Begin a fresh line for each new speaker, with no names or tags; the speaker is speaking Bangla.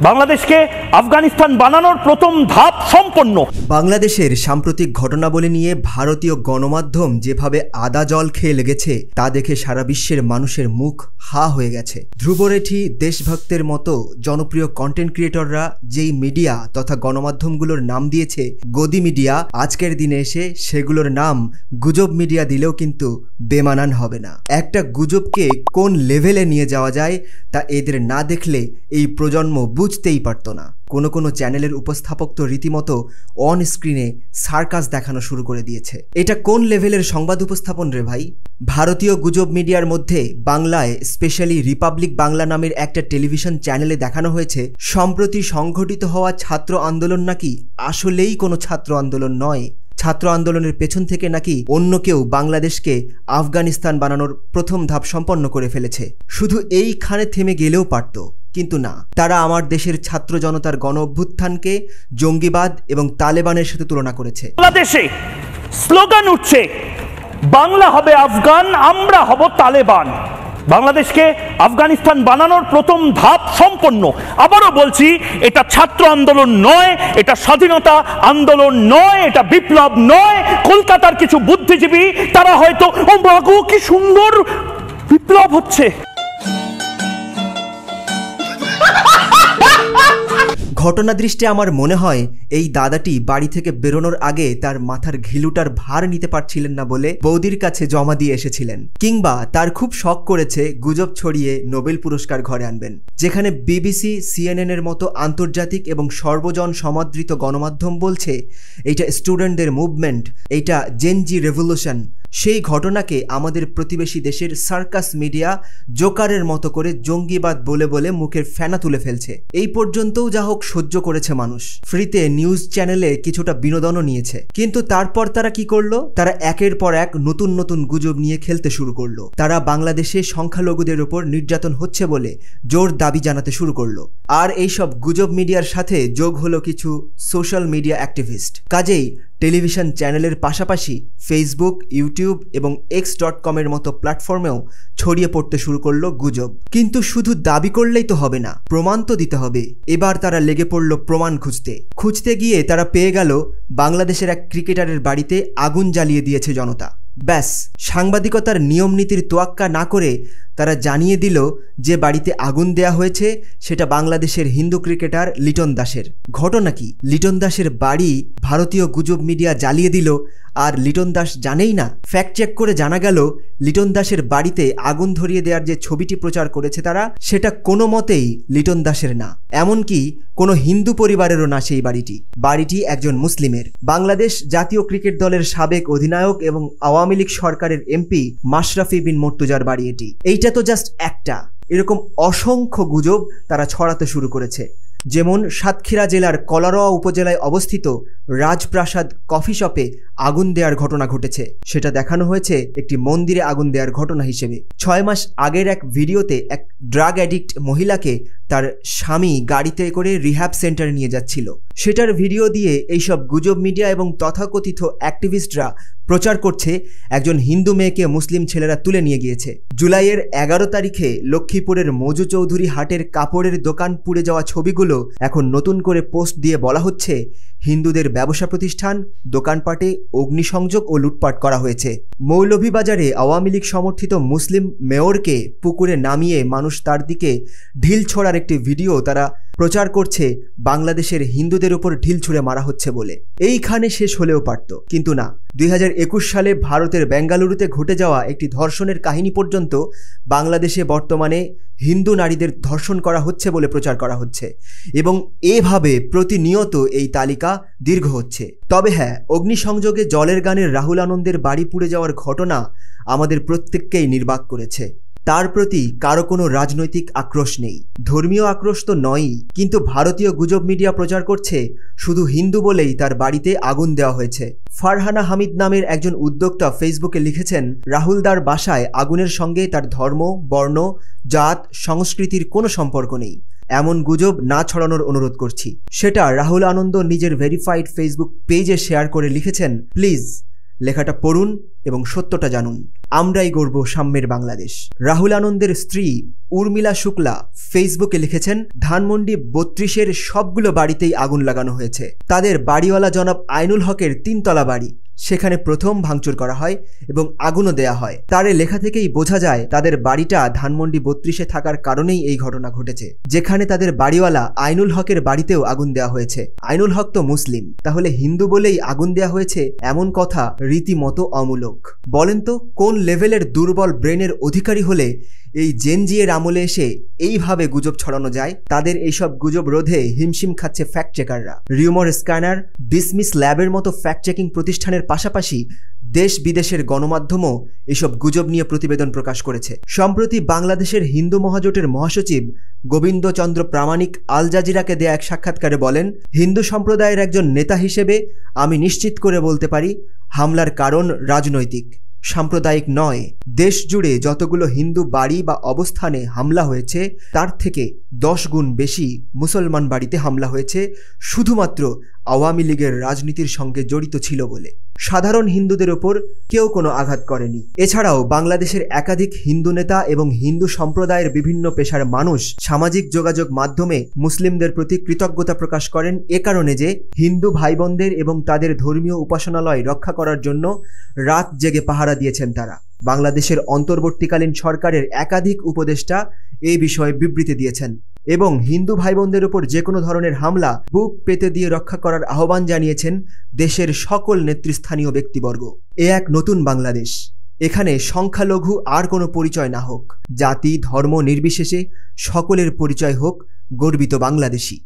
বাংলাদেশকে আফগানিস্তান বানানোর প্রথম ধাপ সম্পন্ন।
বাংলাদেশের সাম্প্রতিক ঘটনাবলী নিয়ে ভারতীয় গণমাধ্যম যেভাবে আদা জল খেয়ে লেগেছে তা দেখে সারা বিশ্বের মানুষের মুখ হা হয়ে গেছে। ধ্রুবরেঠি, দেশভক্তের মতো জনপ্রিয় কন্টেন্ট ক্রিয়েটররা যেই মিডিয়া তথা গণমাধ্যমগুলোর নাম দিয়েছে গদি মিডিয়া, আজকের দিনে এসে সেগুলোর নাম গুজব মিডিয়া দিলেও কিন্তু বেমানান হবে না। একটা গুজবকে কোন লেভেলে নিয়ে যাওয়া যায় তা এদের না দেখলে এই প্রজন্ম বুঝতেই পারতো না। কোনো চ্যানেলের উপস্থাপক তো রীতিমতো অন স্ক্রিনে সার্কাস দেখানো শুরু করে দিয়েছে। এটা কোন লেভেলের সংবাদ উপস্থাপন রে ভাই? ভারতীয় গুজব মিডিয়ার মধ্যে বাংলায় স্পেশালি রিপাবলিক বাংলা নামের একটা টেলিভিশন চ্যানেলে দেখানো হয়েছে সম্প্রতি সংঘটিত হওয়া ছাত্র আন্দোলন নাকি আসলেই কোনো ছাত্র আন্দোলন নয়। ছাত্র আন্দোলনের পেছন থেকে নাকি অন্য কেউ বাংলাদেশকে আফগানিস্তান বানানোর প্রথম ধাপ সম্পন্ন করে ফেলেছে। শুধু এইখানে থেমে গেলেও পারত, কিন্তু না, তারা আমার দেশের ছাত্র জনতার গণ অভ্যুত্থানকে জঙ্গিবাদ এবং তালেবানের সাথে তুলনা করেছে।
বাংলাদেশে স্লোগান উঠছে, বাংলা হবে আফগান, আমরা হব তালেবান। বাংলাদেশকে আফগানিস্তান বানানোর প্রথম ধাপ সম্পন্ন। আবারও বলছি, এটা ছাত্র আন্দোলন নয়, এটা স্বাধীনতা আন্দোলন নয়, এটা বিপ্লব নয়। কলকাতার কিছু বুদ্ধিজীবী তারা হয়তো ও মাগো কি সুন্দর বিপ্লব হচ্ছে।
ঘটনাদৃষ্টে আমার মনে হয় এই দাদাটি বাড়ি থেকে বেরোনোর আগে তার মাথার ঘিলুটার ভার নিতে পারছিলেন না বলে বৌদির কাছে জমা দিয়ে এসেছিলেন, কিংবা তার খুব শখ করেছে গুজব ছড়িয়ে নোবেল পুরস্কার ঘরে আনবেন। যেখানে বিবিসি, CNN এর মতো আন্তর্জাতিক এবং সর্বজন সমাদৃত গণমাধ্যম বলছে এইটা স্টুডেন্টদের মুভমেন্ট, এইটা জেনজি রেভলিউশন, সেই ঘটনাকে আমাদের প্রতিবেশী দেশের সার্কাস মিডিয়া জোকারের মতো করে জঙ্গিবাদ বলে বলে মুখের ফেনা তুলে ফেলছে। এই পর্যন্তও যা হোক সহ্য করেছে মানুষ, ফ্রিতে নিউজ চ্যানেলে কিছুটা বিনোদনও নিয়েছে। কিন্তু তারপর তারা কি করলো? তারা একের পর এক নতুন নতুন গুজব নিয়ে খেলতে শুরু করলো। তারা বাংলাদেশে সংখ্যালঘুদের উপর নির্যাতন হচ্ছে বলে জোর দাবি জানাতে শুরু করলো। আর এইসব গুজব মিডিয়ার সাথে যোগ হলো কিছু সোশ্যাল মিডিয়া অ্যাক্টিভিস্ট। কাজেই টেলিভিশন চ্যানেলের পাশাপাশি ফেসবুক, ইউটিউব এবং X.com এর মতো প্ল্যাটফর্মেও ছড়িয়ে পড়তে শুরু করলো গুজব। কিন্তু শুধু দাবি করলেই তো হবে না, প্রমাণ তো দিতে হবে। এবার তারা লেগে পড়ল প্রমাণ খুঁজতে গিয়ে তারা পেয়ে গেল বাংলাদেশের এক ক্রিকেটারের বাড়িতে আগুন জ্বালিয়ে দিয়েছে জনতা। ব্যাস, সাংবাদিকতার নিয়ম নীতির তোয়াক্কা না করে তারা জানিয়ে দিল যে বাড়িতে আগুন দেয়া হয়েছে সেটা বাংলাদেশের হিন্দু ক্রিকেটার লিটন দাসের। ঘটনা কি? লিটন দাসের বাড়ি ভারতীয় গুজব মিডিয়া জ্বালিয়ে দিল আর লিটন দাস জানেই না। ফ্যাক্ট চেক করে জানা গেল লিটন দাসের বাড়িতে আগুন ধরিয়ে দেওয়ার যে ছবিটি প্রচার করেছে তারা, সেটা কোনো মতেই লিটন দাসের না, এমনকি কোনো হিন্দু পরিবারেরও না। সেই বাড়িটি একজন মুসলিমের। বাংলাদেশ জাতীয় ক্রিকেট দলের সাবেক অধিনায়ক এবং আওয়ামী লীগ সরকারের এমপি মাশরাফি বিন মুর্তজার বাড়ি এটি। এইটা তো জাস্ট একটা, এরকম অসংখ্য গুজব তারা ছড়াতে শুরু করেছে। যেমন সাতক্ষীরা জেলার কলারোয়া উপজেলায় অবস্থিত রাজপ্রাসাদ কফি শপে আগুন দেওয়ার ঘটনা ঘটেছে। সেটা দেখানো হয়েছে একটি মন্দিরে আগুন দেওয়ার ঘটনা হিসেবে। 6 মাস আগের এক ভিডিওতে এক ড্রাগ অ্যাডিক্ট মহিলাকে তার স্বামী গাড়িতে করে রিহ্যাব সেন্টারে নিয়ে যাচ্ছিল, সেটার ভিডিও দিয়ে এইসব গুজব মিডিয়া এবং তথাকথিত অ্যাক্টিভিস্টরা প্রচার করছে একজন হিন্দু মেয়েকে মুসলিম ছেলেরা তুলে নিয়ে গিয়েছে। জুলাইয়ের 11 তারিখে লক্ষ্মীপুরের মজু চৌধুরী হাটের কাপড়ের দোকান পুড়ে যাওয়া ছবিগুলো এখন নতুন করে পোস্ট দিয়ে বলা হচ্ছে হিন্দুদের ব্যবসা প্রতিষ্ঠান, দোকানপাটে অগ্নিসংযোগ ও লুটপাট করা হয়েছে। মৌলভীবাজারে আওয়ামী লীগ সমর্থিত মুসলিম মেয়রকে পুকুরে নামিয়ে মানুষ তার দিকে ঢিল ছোড়ার একটি ভিডিও তারা প্রচার করছে বাংলাদেশের হিন্দুদের উপর ঢিল ছুঁড়ে মারা হচ্ছে বলে। এইখানে শেষ হলেও পারত, কিন্তু না। 2021 সালে ভারতের বেঙ্গালুরুতে ঘটে যাওয়া একটি ধর্ষণের কাহিনী পর্যন্ত বাংলাদেশে বর্তমানে হিন্দু নারীদের ধর্ষণ করা হচ্ছে বলে প্রচার করা হচ্ছে, এবং এভাবে প্রতিনিয়ত এই তালিকা দীর্ঘ হচ্ছে। তবে হ্যাঁ, অগ্নিসংযোগে জলের গানের রাহুল আনন্দের বাড়ি পুড়ে যাওয়ার ঘটনা আমাদের প্রত্যেককেই নির্বাক করেছে। তার প্রতি কারো কোনো রাজনৈতিক আক্রোশ নেই, ধর্মীয় আক্রোশ তো নয়ই, কিন্তু ভারতীয় গুজব মিডিয়া প্রচার করছে শুধু হিন্দু বলেই তার বাড়িতে আগুন দেওয়া হয়েছে। ফারহানা হামিদ নামের একজন উদ্যোক্তা ফেসবুকে লিখেছেন, রাহুলদার বাসায় আগুনের সঙ্গে তার ধর্ম, বর্ণ, জাত, সংস্কৃতির কোনো সম্পর্ক নেই। এমন গুজব না ছড়ানোর অনুরোধ করছি। সেটা রাহুল আনন্দ নিজের ভেরিফাইড ফেসবুক পেজে শেয়ার করে লিখেছেন, প্লিজ লেখাটা পড়ুন এবং সত্যটা জানুন। আমরাই গড়ব সাম্যের বাংলাদেশ। রাহুল আনন্দের স্ত্রী উর্মিলা শুক্লা ফেসবুকে লিখেছেন, ধানমন্ডি 32-এর সবগুলো বাড়িতেই আগুন লাগানো হয়েছে। তাদের বাড়িওয়ালা জনাব আইনুল হকের 3তলা বাড়ি, সেখানে প্রথম ভাঙচুর করা হয় এবং আগুনও দেয়া হয়। তার লেখা থেকেই বোঝা যায় তাদের বাড়িটা ধানমন্ডি 32-এ থাকার কারণেই এই ঘটনা ঘটেছে, যেখানে তাদের বাড়িওয়ালা আইনুল হকের বাড়িতেও আগুন দেওয়া হয়েছে। আইনুল হক তো মুসলিম, তাহলে হিন্দু বলেই আগুন দেওয়া হয়েছে, এমন কথা রীতিমতো অমূলক। বলেন তো কোন লেভেলের দুর্বল ব্রেনের অধিকারী হলে এই জেনজিয়ের আমলে এসে এইভাবে গুজব ছড়ানো যায়? তাদের এইসব গুজব রোধে হিমশিম খাচ্ছে ফ্যাক্ট চেকাররা। রিউমার স্ক্যানার, ডিসমিস ল্যাবের মতো ফ্যাক্ট চেকিং প্রতিষ্ঠানের পাশাপাশি দেশ বিদেশের গণমাধ্যমও এসব গুজব নিয়ে প্রতিবেদন প্রকাশ করেছে। সম্প্রতি বাংলাদেশের হিন্দু মহাজোটের মহাসচিব গোবিন্দচন্দ্র প্রামাণিক আল জাজিরাকে দেয়া এক সাক্ষাৎকারে বলেন, হিন্দু সম্প্রদায়ের একজন নেতা হিসেবে আমি নিশ্চিত করে বলতে পারি, হামলার কারণ রাজনৈতিক, সাম্প্রদায়িক নয়। দেশ জুড়ে যতগুলো হিন্দু বাড়ি বা অবস্থানে হামলা হয়েছে তার থেকে 10 গুণ বেশি মুসলমান বাড়িতে হামলা হয়েছে, শুধুমাত্র আওয়ামী লীগের রাজনীতির সঙ্গে জড়িত ছিল বলে। সাধারণ হিন্দুদের ওপর কেউ কোনো আঘাত করেনি। এছাড়াও বাংলাদেশের একাধিক হিন্দু নেতা এবং হিন্দু সম্প্রদায়ের বিভিন্ন পেশার মানুষ সামাজিক যোগাযোগ মাধ্যমে মুসলিমদের প্রতি কৃতজ্ঞতা প্রকাশ করেন এ কারণে যে হিন্দু ভাই বোনদের এবং তাদের ধর্মীয় উপাসনালয় রক্ষা করার জন্য রাত জেগে পাহারা দিয়েছেন তারা। বাংলাদেশের অন্তর্বর্তীকালীন সরকারের একাধিক উপদেষ্টা এই বিষয়ে বিবৃতি দিয়েছেন এবং হিন্দু ভাই বোনদের উপর যে কোনো ধরনের হামলা বুক পেতে দিয়ে রক্ষা করার আহ্বান জানিয়েছেন দেশের সকল নেতৃস্থানীয় ব্যক্তিবর্গ। এ এক নতুন বাংলাদেশ, এখানে সংখ্যালঘু আর কোনো পরিচয় না হোক, জাতি ধর্ম নির্বিশেষে সকলের পরিচয় হোক গর্বিত বাংলাদেশী।